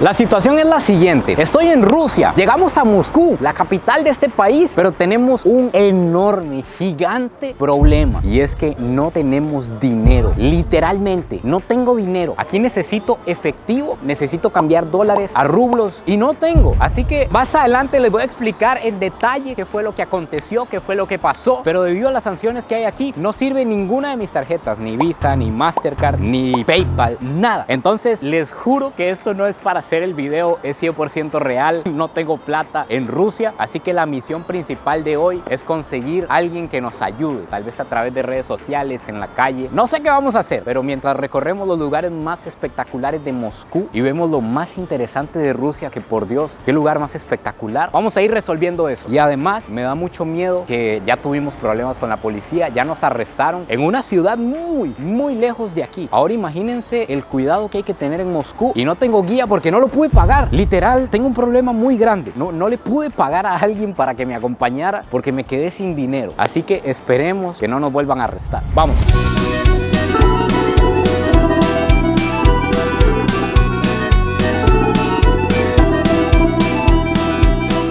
La situación es la siguiente, estoy en Rusia, llegamos a Moscú, la capital de este país, pero tenemos un enorme, gigante problema y es que no tenemos dinero, literalmente, no tengo dinero. Aquí necesito efectivo, necesito cambiar dólares a rublos y no tengo, así que más adelante les voy a explicar en detalle qué fue lo que aconteció, qué fue lo que pasó, pero debido a las sanciones que hay aquí, no sirve ninguna de mis tarjetas, ni Visa, ni Mastercard, ni PayPal, nada. Entonces les juro que esto no es para hacer el video, es 100% real, no tengo plata en Rusia, así que la misión principal de hoy es conseguir a alguien que nos ayude, tal vez a través de redes sociales, en la calle, no sé qué vamos a hacer, pero mientras recorremos los lugares más espectaculares de Moscú y vemos lo más interesante de Rusia, que por Dios, qué lugar más espectacular, vamos a ir resolviendo eso. Y además me da mucho miedo que ya tuvimos problemas con la policía, ya nos arrestaron en una ciudad muy lejos de aquí. Ahora imagínense el cuidado que hay que tener en Moscú y no tengo guía porque no lo pude pagar. Literal, tengo un problema muy grande. No le pude pagar a alguien para que me acompañara porque me quedé sin dinero. Así que esperemos que no nos vuelvan a arrestar. Vamos.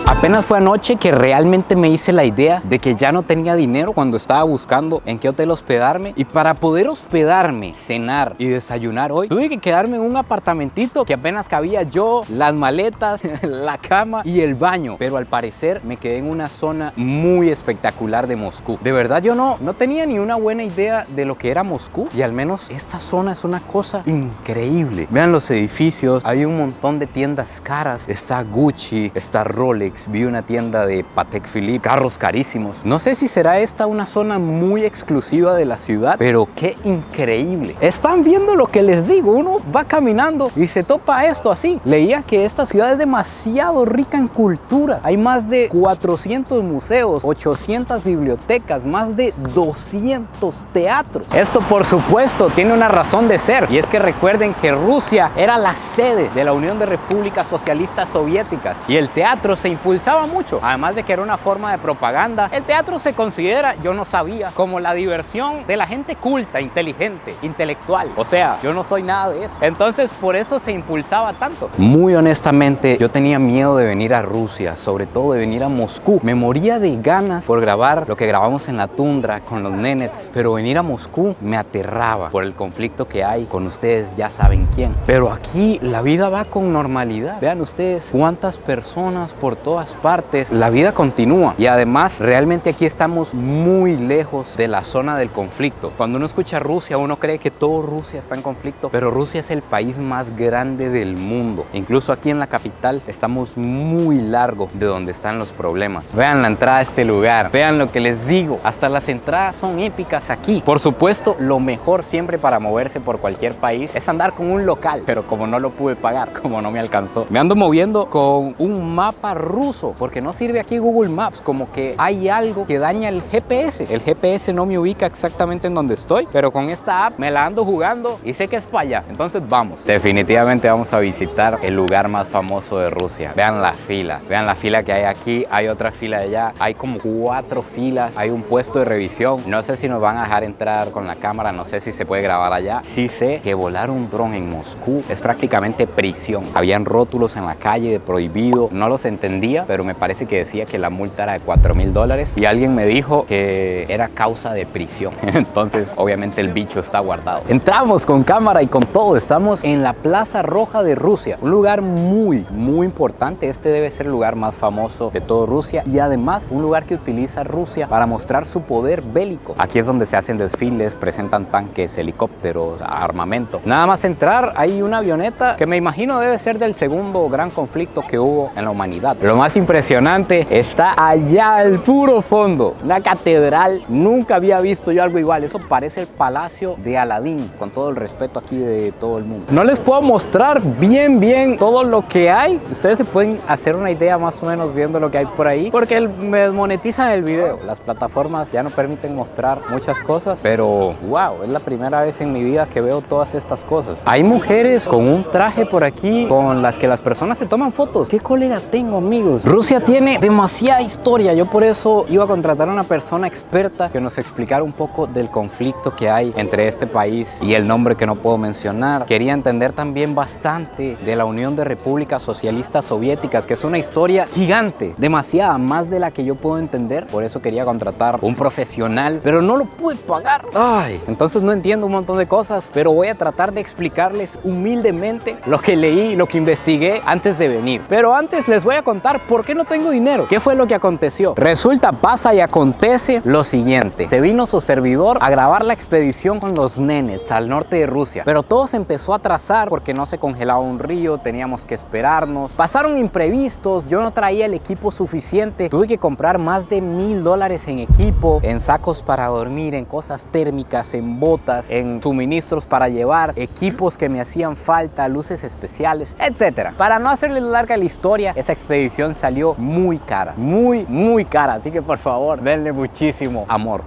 Apenas fue anoche que realmente me hice la idea de que ya no tenía dinero cuando estaba buscando en qué hotel hospedarme. Y para poder hospedarme, cenar y desayunar hoy, tuve que quedarme en un apartamentito que apenas cabía yo, las maletas, la cama y el baño. Pero al parecer me quedé en una zona muy espectacular de Moscú. De verdad yo no tenía ni una buena idea de lo que era Moscú. Y al menos esta zona es una cosa increíble. Vean los edificios, hay un montón de tiendas caras. Está Gucci, está Rolex. Vi una tienda de Patek Philippe, carros carísimos. No sé si será esta una zona muy exclusiva de la ciudad, pero qué increíble. Están viendo lo que les digo, uno va caminando y se topa esto así. Leía que esta ciudad es demasiado rica en cultura. Hay más de 400 museos, 800 bibliotecas, más de 200 teatros. Esto por supuesto tiene una razón de ser y es que recuerden que Rusia era la sede de la Unión de Repúblicas Socialistas Soviéticas y el teatro se impulsaba mucho, además de que era una forma de propaganda. El teatro se considera, yo no sabía, como la diversión de la gente culta, inteligente, intelectual. O sea, yo no soy nada de eso. Entonces, por eso se impulsaba tanto. Muy honestamente, yo tenía miedo de venir a Rusia, sobre todo de venir a Moscú. Me moría de ganas por grabar lo que grabamos en la tundra con los nenets, pero venir a Moscú me aterraba por el conflicto que hay con ustedes, ya saben quién. Pero aquí la vida va con normalidad. Vean ustedes cuántas personas por todas partes, la vida continúa y además realmente aquí estamos muy lejos de la zona del conflicto. Cuando uno escucha Rusia, uno cree que todo Rusia está en conflicto, pero Rusia es el país más grande del mundo. Incluso aquí en la capital estamos muy largo de donde están los problemas. Vean la entrada a este lugar, vean lo que les digo, hasta las entradas son épicas aquí. Por supuesto, lo mejor siempre para moverse por cualquier país es andar con un local, pero como no lo pude pagar, como no me alcanzó, me ando moviendo con un mapa ruso, porque no sirve aquí Google Maps, como que hay algo que daña el GPS. El GPS no me ubica exactamente en donde estoy, pero con esta app me la ando jugando y sé que es para allá. Entonces vamos. Definitivamente vamos a visitar el lugar más famoso de Rusia. Vean la fila que hay aquí, hay otra fila allá, hay como 4 filas, hay un puesto de revisión. No sé si nos van a dejar entrar con la cámara, no sé si se puede grabar allá. Sí sé que volar un dron en Moscú es prácticamente prisión. Habían rótulos en la calle de prohibido, no los entendía, pero me parece que decía que la multa era de $4,000 y alguien me dijo que era causa de prisión. Entonces obviamente el bicho está guardado. Entramos con cámara y con todo. Estamos en la Plaza Roja de Rusia, un lugar muy importante. Este debe ser el lugar más famoso de toda Rusia y además un lugar que utiliza Rusia para mostrar su poder bélico. Aquí es donde se hacen desfiles, presentan tanques, helicópteros, armamento. Nada más entrar, hay una avioneta que me imagino debe ser del segundo gran conflicto que hubo en la humanidad. Lo más impresionante está allá al puro fondo, una catedral. Nunca había visto yo algo igual. Eso parece el palacio de Aladín, con todo el respeto aquí de todo el mundo. No les puedo mostrar bien todo lo que hay. Ustedes se pueden hacer una idea más o menos viendo lo que hay por ahí, porque me desmonetizan el video. Las plataformas ya no permiten mostrar muchas cosas, pero wow, es la primera vez en mi vida que veo todas estas cosas. Hay mujeres con un traje por aquí con las que las personas se toman fotos. ¿Qué cólera tengo, amigos? Rusia tiene demasiada historia. Yo por eso iba a contratar a una persona experta que nos explicara un poco del conflicto que hay entre este país y el nombre que no puedo mencionar. Quería entender también bastante de la Unión de Repúblicas Socialistas Soviéticas, que es una historia gigante, demasiada, más de la que yo puedo entender. Por eso quería contratar un profesional, pero no lo pude pagar. Ay, entonces no entiendo un montón de cosas, pero voy a tratar de explicarles humildemente lo que leí, lo que investigué antes de venir. Pero antes les voy a contar por qué no tengo dinero. ¿Qué fue lo que aconteció? Resulta, pasa y acontece lo siguiente. Se vino su servidor a grabar la expedición con los Nenets al norte de Rusia, pero todo se empezó a atrasar porque no se congelaba un río, teníamos que esperarnos. Pasaron imprevistos, yo no traía el equipo suficiente, tuve que comprar más de $1000 en equipo, en sacos para dormir, en cosas térmicas, en botas, en suministros para llevar, equipos que me hacían falta, luces especiales, etcétera. Para no hacerles larga la historia, esa expedición salió muy cara, muy cara, así que por favor denle muchísimo amor.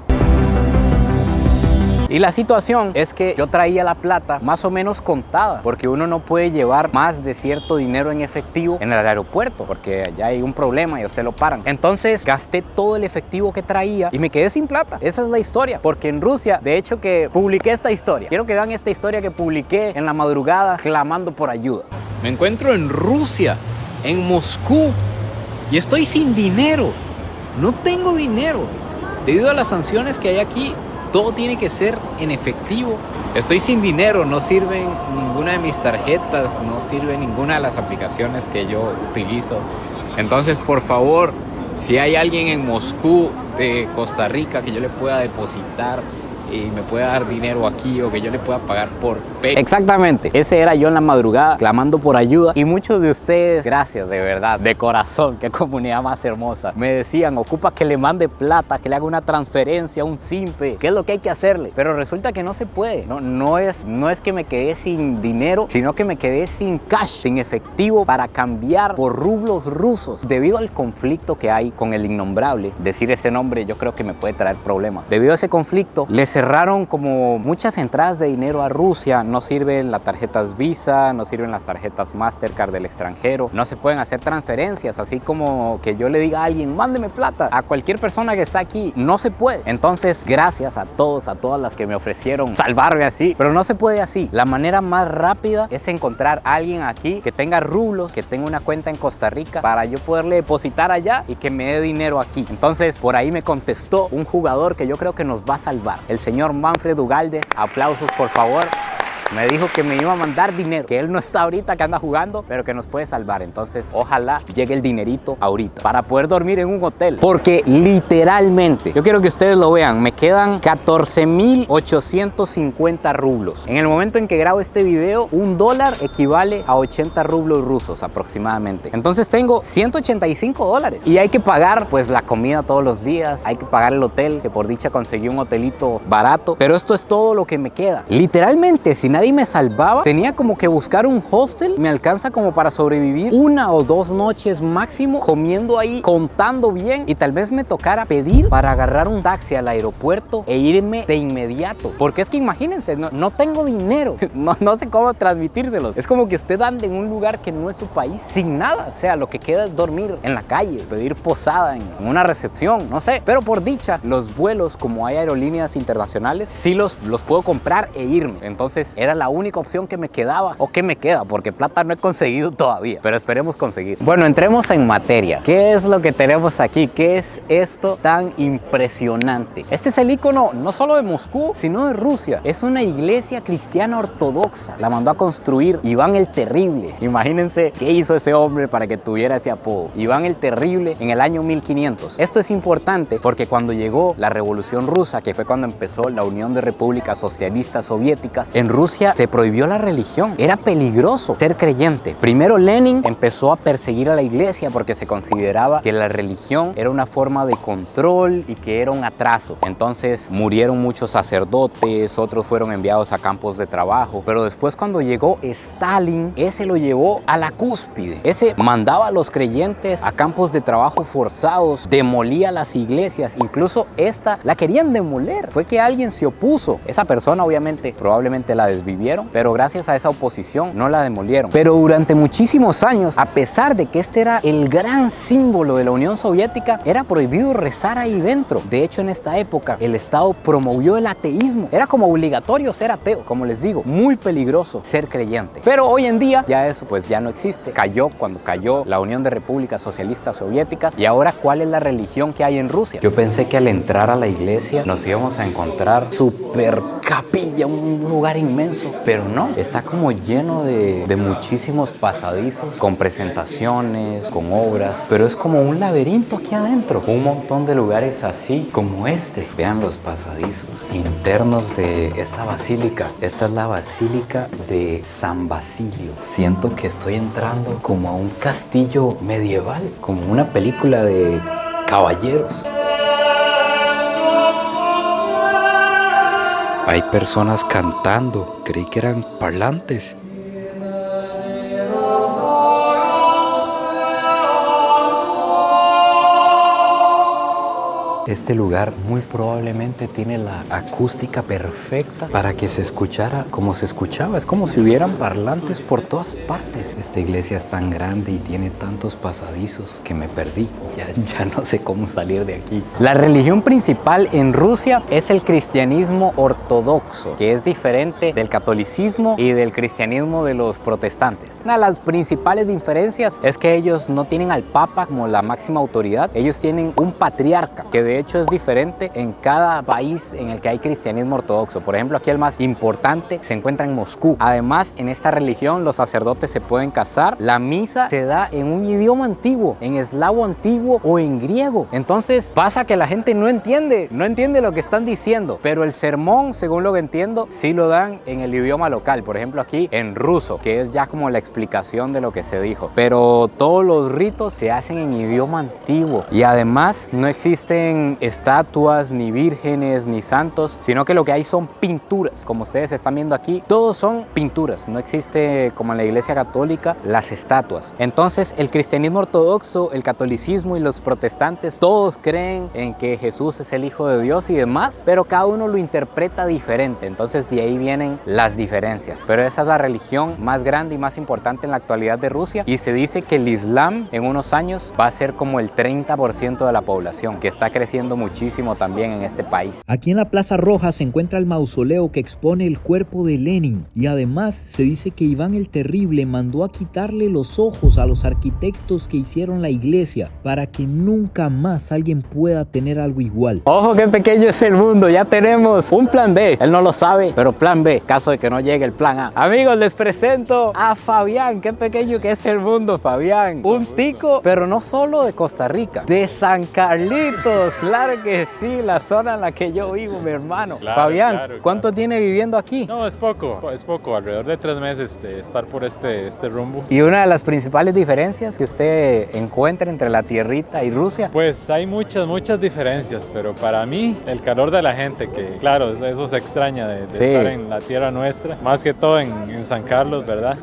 Y la situación es que yo traía la plata más o menos contada, porque uno no puede llevar más de cierto dinero en efectivo en el aeropuerto, porque allá hay un problema y a usted lo paran. Entonces gasté todo el efectivo que traía y me quedé sin plata. Esa es la historia, porque en Rusia, de hecho que publiqué esta historia. Quiero que vean esta historia que publiqué en la madrugada clamando por ayuda. Me encuentro en Rusia, en Moscú, y estoy sin dinero. No tengo dinero. Debido a las sanciones que hay aquí, todo tiene que ser en efectivo. Estoy sin dinero, no sirven ninguna de mis tarjetas, no sirve ninguna de las aplicaciones que yo utilizo. Entonces, por favor, si hay alguien en Moscú, de Costa Rica, que yo le pueda depositar y me pueda dar dinero aquí, o que yo le pueda pagar por Pay. Exactamente, ese era yo en la madrugada clamando por ayuda, y muchos de ustedes, gracias de verdad, de corazón, qué comunidad más hermosa, me decían: ocupa que le mande plata, que le haga una transferencia, un simpe, qué es lo que hay que hacerle. Pero resulta que no se puede. No es que me quedé sin dinero, sino que me quedé sin cash, sin efectivo para cambiar por rublos rusos. Debido al conflicto que hay con el innombrable, decir ese nombre yo creo que me puede traer problemas. Debido a ese conflicto, les cerraron como muchas entradas de dinero a Rusia. No sirven las tarjetas Visa, no sirven las tarjetas Mastercard del extranjero, no se pueden hacer transferencias, así como que yo le diga a alguien: mándeme plata, a cualquier persona que está aquí, no se puede. Entonces, gracias a todos, a todas las que me ofrecieron salvarme así, pero no se puede así. La manera más rápida es encontrar a alguien aquí que tenga rublos, que tenga una cuenta en Costa Rica, para yo poderle depositar allá y que me dé dinero aquí. Entonces, por ahí me contestó un jugador que yo creo que nos va a salvar, el señor Manfred Ugalde. Aplausos, por favor. Me dijo que me iba a mandar dinero, que él no está ahorita, que anda jugando, pero que nos puede salvar. Entonces, ojalá llegue el dinerito ahorita para poder dormir en un hotel. Porque literalmente, yo quiero que ustedes lo vean, me quedan 14.850 rublos. En el momento en que grabo este video, $1 equivale a 80 rublos rusos aproximadamente. Entonces tengo $185 y hay que pagar pues la comida todos los días, hay que pagar el hotel, que por dicha conseguí un hotelito barato, pero esto es todo lo que me queda. Literalmente, si nadie me salvaba, tenía como que buscar un hostel. Me alcanza como para sobrevivir 1 o 2 noches máximo, comiendo ahí, contando bien, y tal vez me tocara pedir para agarrar un taxi al aeropuerto e irme de inmediato. Porque es que imagínense, no tengo dinero, no sé cómo transmitírselos. Es como que usted ande en un lugar que no es su país sin nada, o sea, lo que queda es dormir en la calle, pedir posada en una recepción, no sé. Pero por dicha, los vuelos, como hay aerolíneas internacionales, sí los puedo comprar e irme. Entonces era la única opción que me quedaba, o que me queda, porque plata no he conseguido todavía, pero esperemos conseguir. Bueno, entremos en materia. ¿Qué es lo que tenemos aquí? ¿Qué es esto tan impresionante? Este es el icono no solo de Moscú, sino de Rusia. Es una iglesia cristiana ortodoxa. La mandó a construir Iván el Terrible. Imagínense qué hizo ese hombre para que tuviera ese apodo, Iván el Terrible, en el año 1500. Esto es importante porque cuando llegó la Revolución Rusa, que fue cuando empezó la Unión de Repúblicas Socialistas Soviéticas, en Rusia se prohibió la religión. Era peligroso ser creyente. Primero Lenin empezó a perseguir a la iglesia porque se consideraba que la religión era una forma de control y que era un atraso. Entonces murieron muchos sacerdotes, otros fueron enviados a campos de trabajo. Pero después, cuando llegó Stalin, ese lo llevó a la cúspide. Ese mandaba a los creyentes a campos de trabajo forzados, demolía las iglesias. Incluso esta la querían demoler. Fue que alguien se opuso. Esa persona obviamente probablemente la desvió sobrevivieron, pero gracias a esa oposición no la demolieron. Pero durante muchísimos años, a pesar de que este era el gran símbolo de la Unión Soviética, era prohibido rezar ahí dentro. De hecho, en esta época, el Estado promovió el ateísmo. Era como obligatorio ser ateo, como les digo, muy peligroso ser creyente. Pero hoy en día, ya eso pues ya no existe. Cayó cuando cayó la Unión de Repúblicas Socialistas Soviéticas. Y ahora, ¿cuál es la religión que hay en Rusia? Yo pensé que al entrar a la iglesia nos íbamos a encontrar super capilla, un lugar inmenso, pero no, está como lleno de muchísimos pasadizos con presentaciones, con obras, pero es como un laberinto aquí adentro, un montón de lugares así como este. Vean los pasadizos internos de esta basílica. Esta es la basílica de San Basilio. Siento que estoy entrando como a un castillo medieval, como una película de caballeros. Hay personas cantando, creí que eran parlantes. Este lugar muy probablemente tiene la acústica perfecta para que se escuchara como se escuchaba. Es como si hubieran parlantes por todas partes. Esta iglesia es tan grande y tiene tantos pasadizos que me perdí. Ya no sé cómo salir de aquí. La religión principal en Rusia es el cristianismo ortodoxo, que es diferente del catolicismo y del cristianismo de los protestantes. Una de las principales diferencias es que ellos no tienen al papa como la máxima autoridad. Ellos tienen un patriarca, que de hecho es diferente en cada país en el que hay cristianismo ortodoxo. Por ejemplo, aquí el más importante se encuentra en Moscú. Además, en esta religión los sacerdotes se pueden casar. La misa se da en un idioma antiguo, en eslavo antiguo o en griego. Entonces pasa que la gente no entiende lo que están diciendo, pero el sermón, según lo que entiendo, sí lo dan en el idioma local. Por ejemplo, aquí en ruso, que es ya como la explicación de lo que se dijo. Pero todos los ritos se hacen en idioma antiguo y además no existen estatuas, ni vírgenes, ni santos, sino que lo que hay son pinturas. Como ustedes están viendo aquí, todos son pinturas. No existe, como en la iglesia católica, las estatuas. Entonces, el cristianismo ortodoxo, el catolicismo y los protestantes, todos creen en que Jesús es el Hijo de Dios y demás, pero cada uno lo interpreta diferente. Entonces, de ahí vienen las diferencias. Pero esa es la religión más grande y más importante en la actualidad de Rusia. Y se dice que el Islam en unos años va a ser como el 30% de la población, que está creciendo muchísimo también en este país. Aquí en la Plaza Roja se encuentra el mausoleo que expone el cuerpo de Lenin y además se dice que Iván el Terrible mandó a quitarle los ojos a los arquitectos que hicieron la iglesia para que nunca más alguien pueda tener algo igual. Ojo, qué pequeño es el mundo. Ya tenemos un plan B. Él no lo sabe, pero plan B, caso de que no llegue el plan A. Amigos, les presento a Fabián. Qué pequeño que es el mundo, Fabián. Un tico, pero no solo de Costa Rica, de San Carlitos. Claro que sí, la zona en la que yo vivo, mi hermano. Claro, Fabián, ¿cuánto tiene viviendo aquí? No, es poco, alrededor de 3 meses de estar por este rumbo. Y una de las principales diferencias que usted encuentra entre la tierrita y Rusia. Pues hay muchas diferencias, pero para mí el calor de la gente, que claro, eso se extraña de Sí. estar en la tierra nuestra, más que todo en San Carlos, ¿verdad?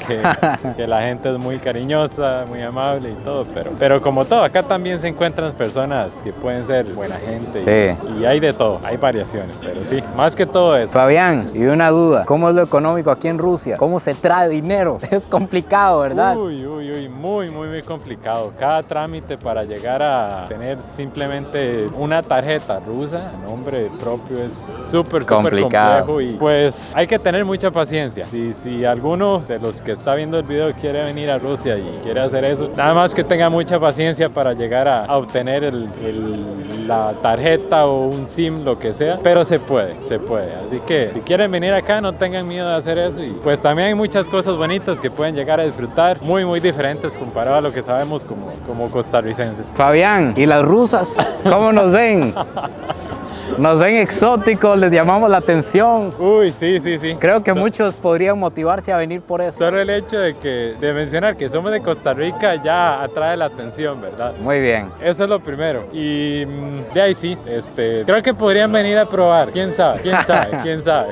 Que la gente es muy cariñosa, muy amable y todo, pero como todo, acá también se encuentran personas que pueden ser buena gente Sí. y hay de todo, hay variaciones, pero sí, más que todo eso. Fabián, y una duda, ¿cómo es lo económico aquí en Rusia? ¿Cómo se trae dinero? Es complicado, ¿verdad? Uy, muy complicado. Cada trámite para llegar a tener simplemente una tarjeta rusa a nombre propio es súper complejo y pues hay que tener mucha paciencia. Si alguno de los que está viendo el video quiere venir a Rusia y quiere hacer eso, nada más que tenga mucha paciencia para llegar a obtener la tarjeta o un SIM, lo que sea, pero se puede. Así que si quieren venir acá, no tengan miedo de hacer eso y pues también hay muchas cosas bonitas que pueden llegar a disfrutar, muy diferentes comparado a lo que sabemos como costarricenses. Fabián, ¿y las rusas cómo nos ven? Nos ven exóticos, les llamamos la atención. Uy, sí. Creo que muchos podrían motivarse a venir por eso. Solo el hecho de mencionar que somos de Costa Rica ya atrae la atención, ¿verdad? Muy bien. Eso es lo primero. Y de ahí sí, creo que podrían venir a probar. ¿Quién sabe?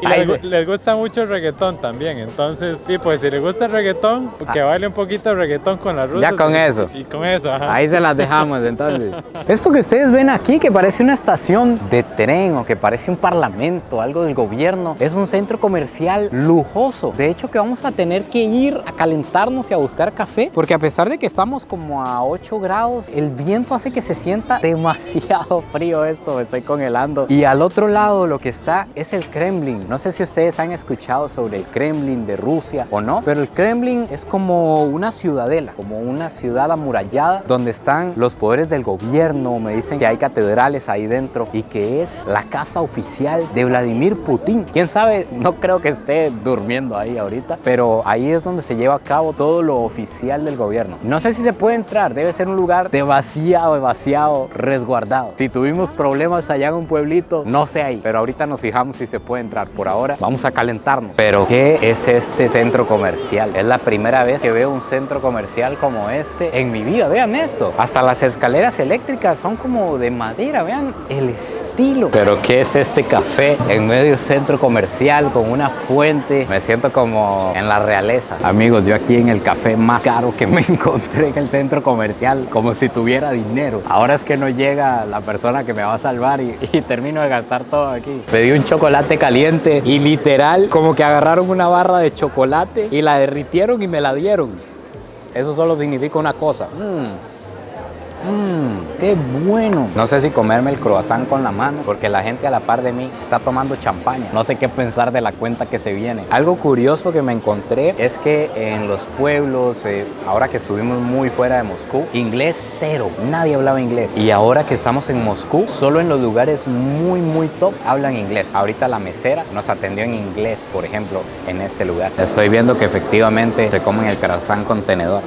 Y les gusta mucho el reggaetón también. Entonces, sí, pues si les gusta el reggaetón, que baile un poquito el reggaetón con las rusas. Ya con eso. Y con eso, ajá. Ahí se las dejamos entonces. Esto que ustedes ven aquí, que parece una estación de tren o que parece un parlamento, algo del gobierno. Es un centro comercial lujoso. De hecho que vamos a tener que ir a calentarnos y a buscar café, porque a pesar de que estamos como a 8 grados, el viento hace que se sienta demasiado frío esto, me estoy congelando. Y al otro lado lo que está es el Kremlin. No sé si ustedes han escuchado sobre el Kremlin de Rusia o no, pero el Kremlin es como una ciudadela, como una ciudad amurallada donde están los poderes del gobierno. Me dicen que hay catedrales ahí dentro y que es la casa oficial de Vladimir Putin. Quién sabe, no creo que esté durmiendo ahí ahorita, pero ahí es donde se lleva a cabo todo lo oficial del gobierno. No sé si se puede entrar, debe ser un lugar demasiado resguardado. Si tuvimos problemas allá en un pueblito, no sé ahí, pero ahorita nos fijamos si se puede entrar. Por ahora vamos a calentarnos. Pero ¿qué es este centro comercial? Es la primera vez que veo un centro comercial como este en mi vida. Vean esto, hasta las escaleras eléctricas son como de madera, vean el estilo. Pero ¿qué es este café en medio de un centro comercial con una fuente? Me siento como en la realeza. Amigos, yo aquí en el café más caro que me encontré en el centro comercial, como si tuviera dinero. Ahora es que no llega la persona que me va a salvar y termino de gastar todo aquí. Pedí un chocolate caliente y literal como que agarraron una barra de chocolate y la derritieron y me la dieron. Eso solo significa una cosa. ¡Qué bueno! No sé si comerme el croissant con la mano, porque la gente a la par de mí está tomando champaña. No sé qué pensar de la cuenta que se viene. Algo curioso que me encontré es que en los pueblos, ahora que estuvimos muy fuera de Moscú, inglés cero. Nadie hablaba inglés. Y ahora que estamos en Moscú, solo en los lugares muy top hablan inglés. Ahorita la mesera nos atendió en inglés, por ejemplo, en este lugar. Estoy viendo que efectivamente se comen el croissant con tenedor.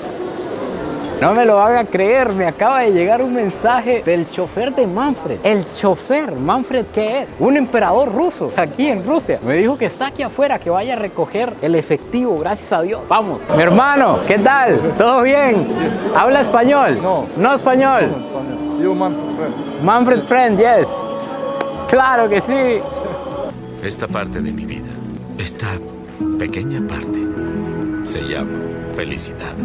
No me lo haga creer, me acaba de llegar un mensaje del chofer de Manfred. El chofer, Manfred, ¿qué es? Un emperador ruso, aquí en Rusia. Me dijo que está aquí afuera, que vaya a recoger el efectivo, gracias a Dios. Vamos. Mi hermano, ¿qué tal? ¿Todo bien? ¿Habla español? No. ¿No español? You Manfred Friend. Manfred Friend, yes. Claro que sí. Esta parte de mi vida, esta pequeña parte, se llama felicidad.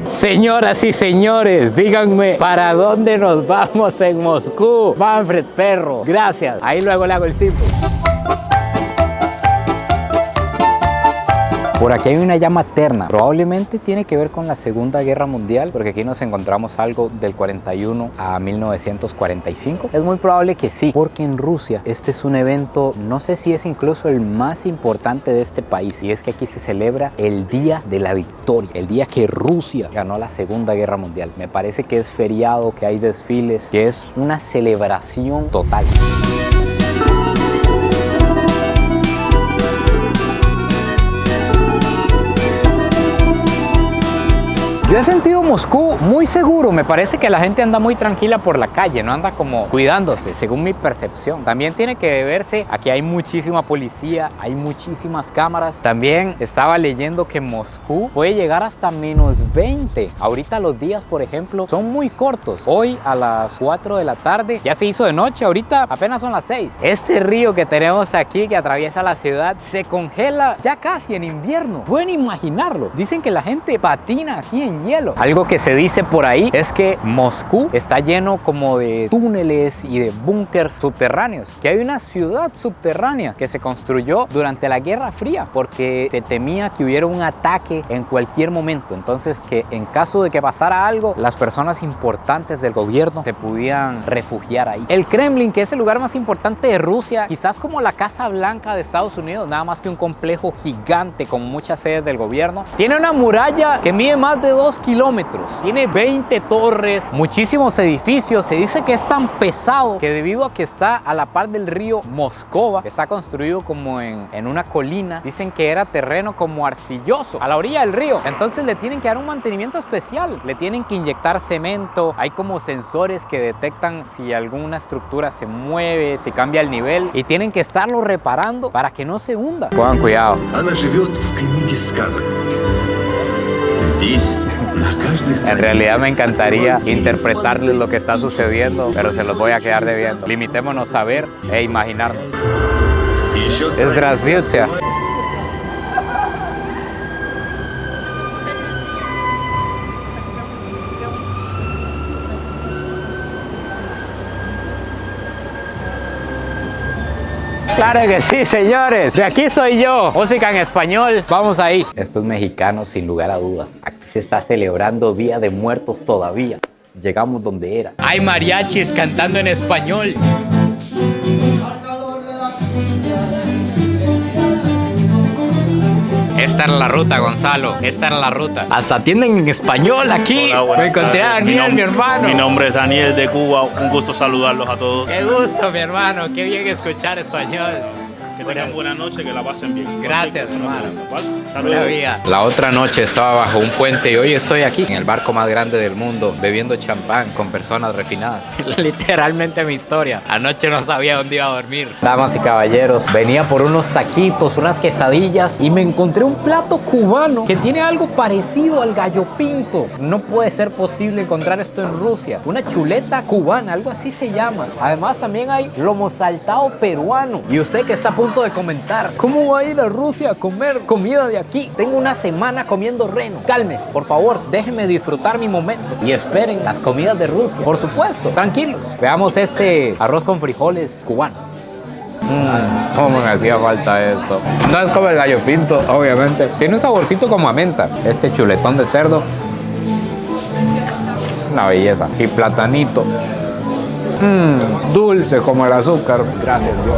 Señoras y señores, díganme, ¿para dónde nos vamos en Moscú? Manfred, perro. Gracias. Ahí luego le hago el símbolo. Por aquí hay una llama eterna. Probablemente tiene que ver con la Segunda Guerra Mundial, porque aquí nos encontramos algo del 41 a 1945. Es muy probable que sí, porque en Rusia este es un evento, no sé si es incluso el más importante de este país, y es que aquí se celebra el Día de la Victoria, el día que Rusia ganó la Segunda Guerra Mundial. Me parece que es feriado, que hay desfiles, que es una celebración total. Yo he sentido Moscú muy seguro. Me parece que la gente anda muy tranquila por la calle, no anda como cuidándose, según mi percepción. También tiene que verse, aquí hay muchísima policía, hay muchísimas cámaras. También estaba leyendo que Moscú puede llegar hasta -20. Ahorita los días, por ejemplo, son muy cortos. Hoy a las 4 de la tarde ya se hizo de noche, ahorita apenas son las 6. Este río que tenemos aquí que atraviesa la ciudad se congela ya casi en invierno. Pueden imaginarlo. Dicen que la gente patina aquí en hielo. Algo que se dice por ahí es que Moscú está lleno como de túneles y de búnkers subterráneos, que hay una ciudad subterránea que se construyó durante la Guerra Fría porque se temía que hubiera un ataque en cualquier momento. Entonces, que en caso de que pasara algo, las personas importantes del gobierno se pudieran refugiar ahí. El Kremlin, que es el lugar más importante de Rusia, quizás como la Casa Blanca de Estados Unidos, nada más que un complejo gigante con muchas sedes del gobierno, tiene una muralla que mide más de 2 kilómetros. Tiene 20 torres, muchísimos edificios. Se dice que es tan pesado que debido a que está a la par del río Moscova, que está construido como en una colina, dicen que era terreno como arcilloso a la orilla del río. Entonces le tienen que dar un mantenimiento especial. Le tienen que inyectar cemento. Hay como sensores que detectan si alguna estructura se mueve, si cambia el nivel, y tienen que estarlo reparando para que no se hunda. Pongan cuidado. Она живет в книге сказок. Здесь на каждой странице. En realidad me encantaría interpretarles lo que está sucediendo, pero se los voy a quedar debiendo. Limitémonos a ver e imaginarnos. Здравствуйте. Claro que sí, señores. De aquí soy yo. Música en español. Vamos ahí. Esto es mexicano sin lugar a dudas. Aquí se está celebrando Día de Muertos todavía. Llegamos donde era. Hay mariachis cantando en español. Esta era la ruta, Gonzalo. Esta era la ruta. Hasta atienden en español aquí. Hola, me encontré a Daniel, mi hermano. Mi nombre es Daniel de Cuba. Un gusto saludarlos a todos. Qué gusto, mi hermano. Qué bien escuchar español. Que tengan buena noche, que la pasen bien. Gracias, hermano. Saludos. La otra noche estaba bajo un puente y hoy estoy aquí en el barco más grande del mundo bebiendo champán con personas refinadas. Literalmente mi historia. Anoche no sabía dónde iba a dormir. Damas y caballeros, venía por unos taquitos, unas quesadillas y me encontré un plato cubano que tiene algo parecido al gallo pinto. No puede ser posible encontrar esto en Rusia. Una chuleta cubana, algo así se llama. Además también hay lomo saltado peruano. Y usted que está a punto de comentar, ¿cómo va a ir a Rusia a comer comida de aquí? Tengo una semana comiendo reno. Cálmese, por favor, déjenme disfrutar mi momento y esperen las comidas de Rusia. Por supuesto, tranquilos. Veamos este arroz con frijoles cubano. ¿Cómo me hacía falta esto? No es como el gallo pinto, obviamente. Tiene un saborcito como a menta. Este chuletón de cerdo, una belleza. Y platanito, dulce como el azúcar. Gracias, Dios.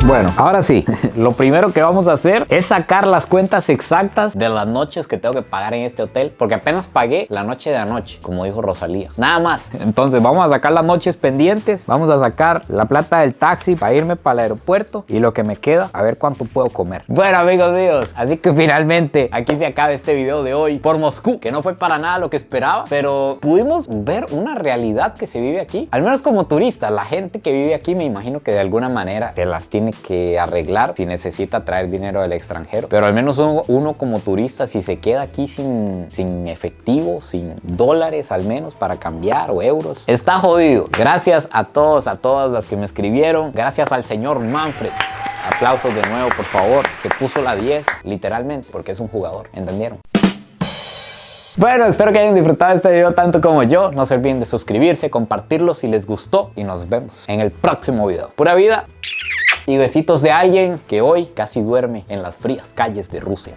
Bueno, ahora sí, lo primero que vamos a hacer es sacar las cuentas exactas de las noches que tengo que pagar en este hotel, porque apenas pagué la noche de anoche, como dijo Rosalía. Nada más. Entonces vamos a sacar las noches pendientes, vamos a sacar la plata del taxi para irme para el aeropuerto y lo que me queda, a ver cuánto puedo comer. Bueno, amigos míos, así que finalmente aquí se acaba este video de hoy por Moscú, que no fue para nada lo que esperaba, pero pudimos ver una realidad que se vive aquí, al menos como turista. La gente que vive aquí me imagino que de alguna manera se las tiene que arreglar si necesita traer dinero del extranjero, pero al menos uno como turista, si se queda aquí sin efectivo, sin dólares al menos para cambiar o euros, está jodido. Gracias a todos, a todas las que me escribieron. Gracias al señor Manfred. Aplausos de nuevo, por favor, que puso la 10 literalmente porque es un jugador, ¿entendieron? Bueno, espero que hayan disfrutado este video tanto como yo. No se olviden de suscribirse, compartirlo si les gustó y nos vemos en el próximo video. Pura vida y besitos de alguien que hoy casi duerme en las frías calles de Rusia.